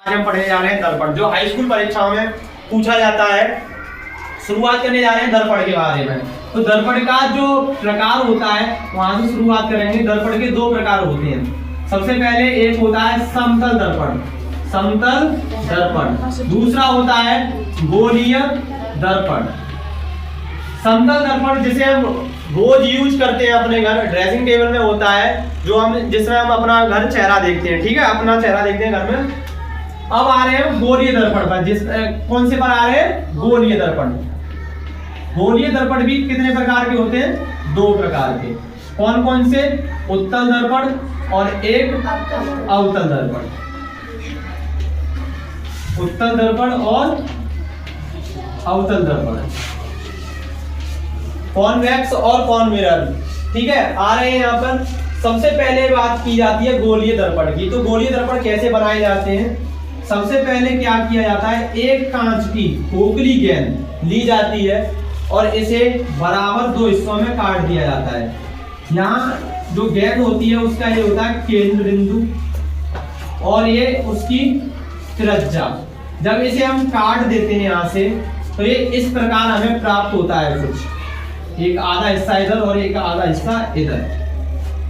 आज हम पढ़ने जा रहे हैं दर्पण, जो हाई स्कूल परीक्षाओं में पूछा जाता है। शुरुआत करने जा रहे हैं दर्पण के बारे में। तो दर्पण का जो प्रकार होता है वहां से शुरुआत करेंगे। दर्पण के दो प्रकार होते हैं। सबसे पहले एक होता है समतल दर्पण, समतल दर्पण। दूसरा होता है गोलीय दर्पण। समतल दर्पण जिसे हम रोज यूज करते हैं अपने घर, ड्रेसिंग टेबल में होता है, जो हम जिसमें हम अपना घर चेहरा देखते हैं। ठीक है, अपना चेहरा देखते हैं घर में। अब आ रहे हैं गोलीय दर्पण पर। कौन से पर आ रहे हैं? गोलीय दर्पण। गोलीय दर्पण भी कितने प्रकार के होते हैं? दो प्रकार के। कौन कौन से? उत्तल दर्पण और एक अवतल दर्पण। उत्तल दर्पण और अवतल दर्पण, कॉन्वेक्स और कॉन्वेयर। ठीक है, आ रहे हैं यहाँ पर। सबसे पहले बात की जाती है गोलीय दर्पण की। तो गोलीय दर्पण कैसे बनाए जाते हैं? सबसे पहले क्या किया जाता है, एक कांच की खोखली गेंद ली जाती है और इसे बराबर दो हिस्सों में काट दिया जाता है। यहाँ जो गेंद होती है उसका ये होता है केंद्र बिंदु और ये उसकी त्रिज्या। जब इसे हम काट देते हैं यहाँ से, तो ये इस प्रकार हमें प्राप्त होता है कुछ, एक आधा हिस्सा इधर और एक आधा हिस्सा इधर।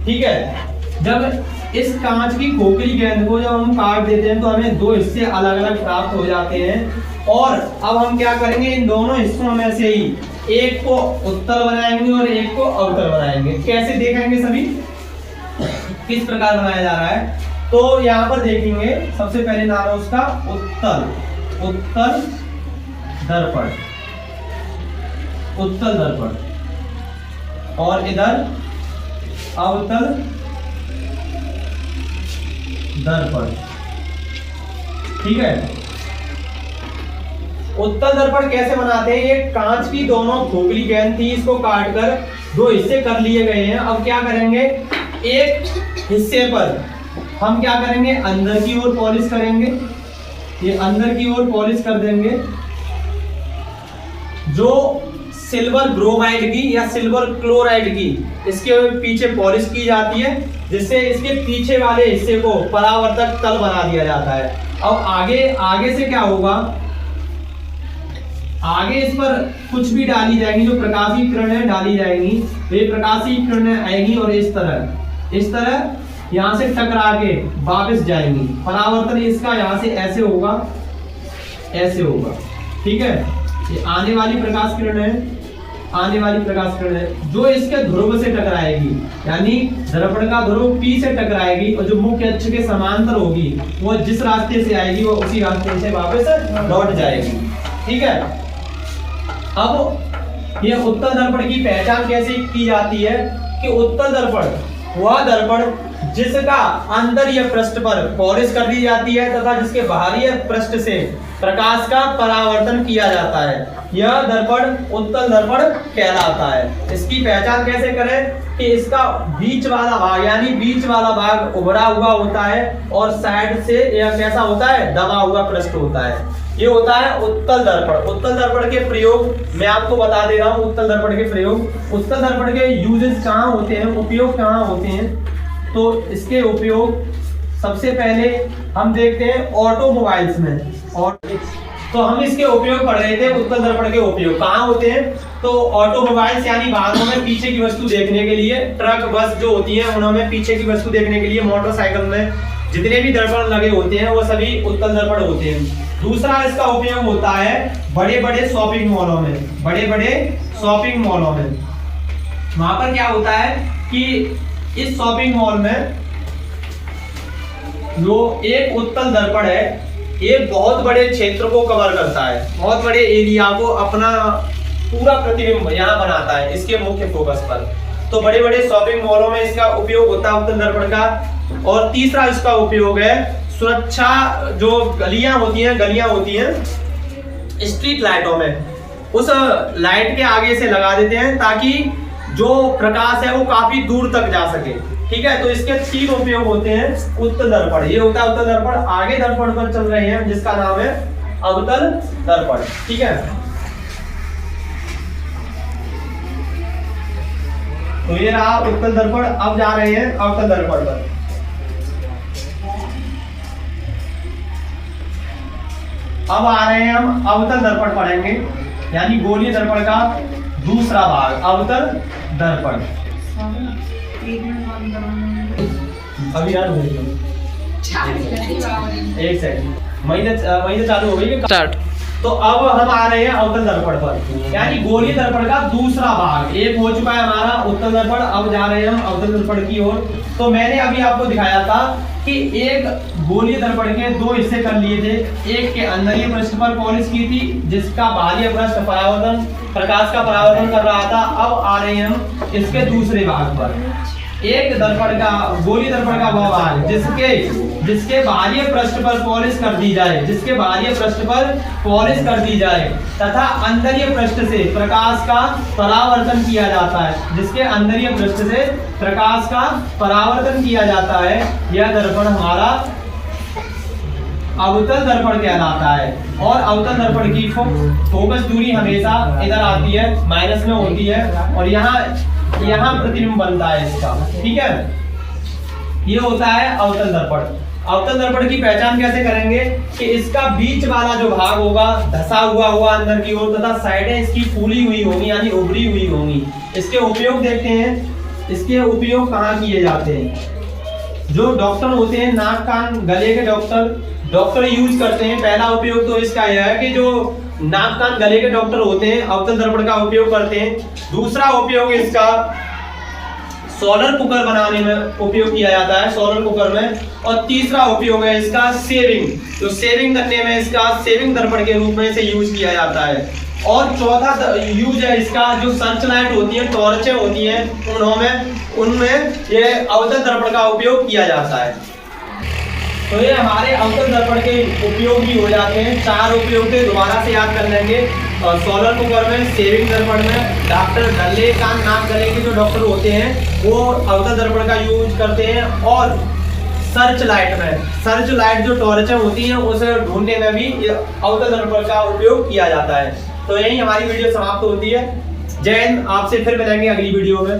ठीक है, जब इस कांच की खोखली गेंद को जब हम काट देते हैं तो हमें दो हिस्से अलग अलग प्राप्त हो जाते हैं। और अब हम क्या करेंगे, इन दोनों हिस्सों में से ही एक को उत्तल बनाएंगे और एक को अवतल बनाएंगे। कैसे देखेंगे सभी, किस प्रकार बनाया जा रहा है? तो यहाँ पर देखेंगे, सबसे पहले नाम है उसका उत्तल, उत्तल दर्पण, उत्तल दर्पण। और इधर अवतल दर्पण। ठीक है, उत्तल दर्पण कैसे बनाते हैं? ये कांच की दोनों खोखली गेंद थी, इसको काटकर दो हिस्से कर लिए गए हैं। अब क्या करेंगे, एक हिस्से पर हम क्या करेंगे, अंदर की ओर पॉलिश करेंगे। ये अंदर की ओर पॉलिश कर देंगे। जो सिल्वर ब्रोमाइड की या सिल्वर क्लोराइड की इसके पीछे पॉलिश की जाती है, जिससे इसके पीछे वाले हिस्से को परावर्तक तल बना दिया जाता है। अब आगे से क्या होगा, आगे इस पर कुछ भी डाली जाएंगी, जो प्रकाशीय किरणें डाली जाएंगी, वे प्रकाशीय किरणें आएंगी और इस तरह यहाँ से टकरा के वापस जाएंगी। परावर्तन इसका यहाँ से ऐसे होगा, ऐसे होगा। ठीक है, ये आने वाली प्रकाश किरण है, आने वाली प्रकाश किरण है जो इसके ध्रुव से टकराएगी, यानी दर्पण का ध्रुव P से टकराएगी और जो मुख्य अक्ष के समांतर होगी वो जिस रास्ते से आएगी वो उसी रास्ते से वापस लौट जाएगी। ठीक है, अब ये उत्तल दर्पण की पहचान कैसे की जाती है कि उत्तल दर्पण वह दर्पण जिसका अंतरीय पृष्ठ पर पॉलिश कर दी जाती है तथा जिसके बाहरी पृष्ठ से प्रकाश का परावर्तन किया जाता है, यह दर्पण उत्तल दर्पण कहलाता है। इसकी पहचान कैसे करें कि इसका बीच वाला भाग, यानी बीच वाला भाग उभरा हुआ होता है और साइड से यह कैसा होता है, दबा हुआ पृष्ठ होता है। ये होता है उत्तल दर्पण। उत्तल दर्पण के प्रयोग मैं आपको बता दे रहा हूँ। उत्तल दर्पण के प्रयोग, उत्तल दर्पण के यूजेस कहाँ होते हैं, उपयोग कहाँ होते हैं? तो इसके उपयोग सबसे पहले हम देखते हैं ऑटोमोबाइल्स में। और तो हम इसके उपयोग पढ़ रहे थे, उत्तल दर्पण के उपयोग कहाँ होते हैं? तो ऑटोमोबाइल्स यानी वाहनों में पीछे की वस्तु देखने के लिए, ट्रक बस जो होती है उन्होंने पीछे की वस्तु देखने के लिए, मोटरसाइकिल में जितने भी दर्पण लगे होते हैं वो सभी उत्तल दर्पण होते हैं। दूसरा इसका उपयोग होता है बड़े बड़े शॉपिंग मॉलों में, बड़े बड़े शॉपिंग मॉलों में। वहां पर क्या होता है कि इस शॉपिंग मॉल में जो एक उत्तल दर्पण है, ये बहुत बड़े क्षेत्र को कवर करता है, बहुत बड़े एरिया को अपना पूरा प्रतिबिंब यहाँ बनाता है इसके मुख्य फोकस पर। तो बड़े बड़े शॉपिंग मॉलों में इसका उपयोग होता है उत्तल दर्पण का। और तीसरा इसका उपयोग है सुरक्षा, जो गलियां होती हैं स्ट्रीट लाइटों में, उस लाइट के आगे से लगा देते हैं ताकि जो प्रकाश है वो काफी दूर तक जा सके। ठीक है, तो इसके तीन उपयोग होते हैं उत्तल दर्पण। ये होता है उत्तल दर्पण। आगे दर्पण पर चल रहे हैं जिसका नाम है अवतल दर्पण। ठीक है, तो ये रहा उत्तल दर्पण। अब जा रहे हैं अवतल दर्पण पर। अब आ रहे हैं हम अवतल दर्पण पढ़ेंगे, यानी गोलीय दर्पण का दूसरा भाग अवतल दर्पण। अभी याद हो गई, एक सेकंड, महीने चालू हो गई स्टार्ट। तो अब हम आ रहे हैं अवतल दर्पण पर, यानी गोलीय दर्पण का दूसरा भाग। एक हो चुका है हमारा उत्तल दर्पण, अब जा रहे हैं हम अवतल दर्पण की ओर। तो मैंने अभी आपको दिखाया था कि एक गोलीय दर्पण के दो हिस्से कर लिए थे। एक के अंदर पृष्ठ पर पॉलिश की थी, जिसका बाहरी पृष्ठ परावर्तन, प्रकाश का परावर्तन कर रहा था। अब आ रहे हैं हम इसके दूसरे भाग पर। एक दर्पण का, गोलीय दर्पण का वह भाग जिसके बाहरी पृष्ठ पर पॉलिश कर दी जाए, जिसके बाहरी पृष्ठ पर पॉलिश कर दी जाए तथा अंदरीय पृष्ठ से प्रकाश का परावर्तन किया जाता है, जिसके अंदरीय पृष्ठ से प्रकाश का परावर्तन किया जाता है, यह दर्पण हमारा अवतल दर्पण कहलाता है। और अवतल दर्पण की फोकस दूरी हमेशा इधर आती है, माइनस में होती है, और यहाँ प्रतिबिंब बनता है इसका, ठीक है। ये होता है अवतल दर्पण। अवतल दर्पण की पहचान कैसे करेंगे कि इसका बीच वाला जो भाग होगा धसा हुआ होगा अंदर की ओर, तथा साइडें इसकी फूली हुई होंगी, यानी उभरी हुई होंगी। इसके उपयोग देखते हैं, इसके उपयोग कहाँ किए जाते हैं। जो डॉक्टर होते हैं, नाक कान गले के डॉक्टर यूज करते हैं। पहला उपयोग तो इसका यह है कि जो नाक कान गले के डॉक्टर होते हैं अवतल दर्पण का उपयोग करते हैं। दूसरा उपयोग इसका सोलर कुकर बनाने में उपयोग किया जाता है, सोलर कुकर में। और तीसरा उपयोग है इसका सेविंग, तो सेविंग करने में इसका सेविंग दर्पण के रूप में इसे यूज किया जाता है। और चौथा यूज है इसका जो सर्च लाइट होती है, टॉर्चें होती हैं, उनमें ये अवतल दर्पण का उपयोग किया जाता है। तो ये हमारे अवतल दर्पण के उपयोग भी हो जाते हैं। 4 उपयोग थे, दोबारा से याद कर लेंगे। सोलर कुकर में, सेविंग दर्पण में, डॉक्टर गले कान नाक गले के जो डॉक्टर होते हैं वो अवतल दर्पण का यूज करते हैं। और सर्च लाइट में, सर्च लाइट जो टॉर्चें होती हैं उसे ढूंढने में भी अवतल दर्पण का उपयोग किया जाता है। तो यही हमारी वीडियो समाप्त होती है। जय हिंद, आपसे फिर मिलेंगे अगली वीडियो में।